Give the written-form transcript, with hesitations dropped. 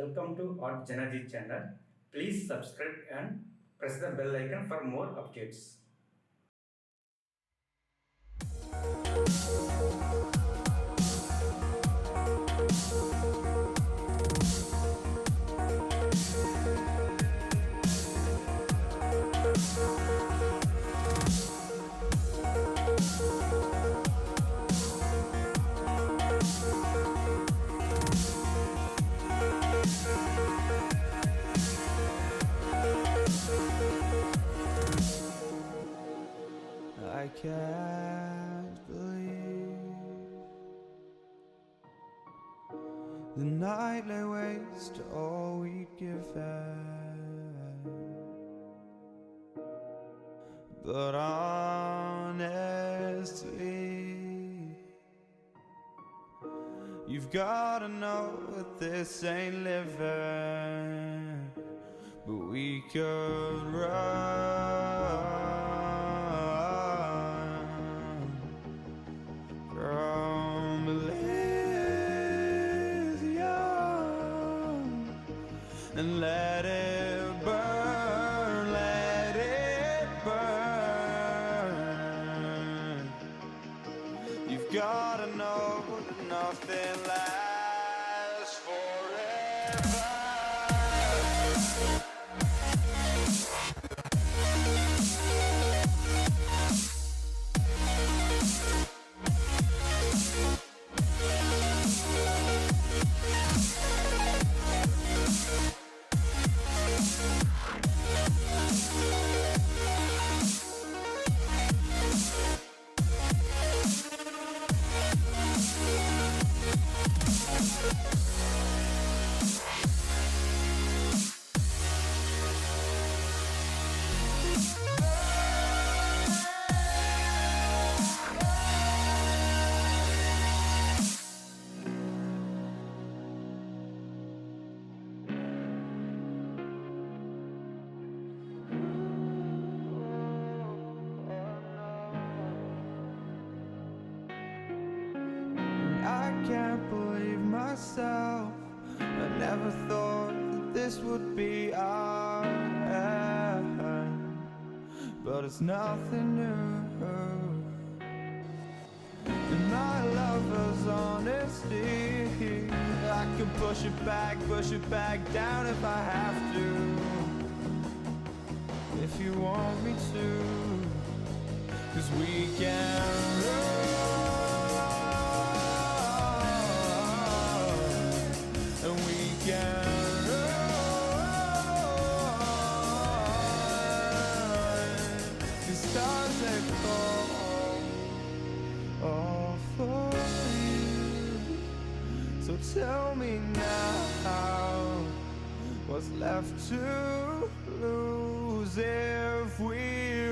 Welcome to artjanag channel. Please subscribe and press the bell icon for more updates. I can't believe the night lay waste to all we'd given. But honestly, you've gotta know that this ain't living. But we could run from Elysium and let it burn, let it burn. You've gotta know that nothing lasts forever. I can't believe myself. I never thought that this would be our end, but it's nothing new. And my lover's honesty, I can push it back down if I have to. If you want me to, 'cause we can run. And we can run. The stars they fall all for you. So tell me now, what's left to lose if we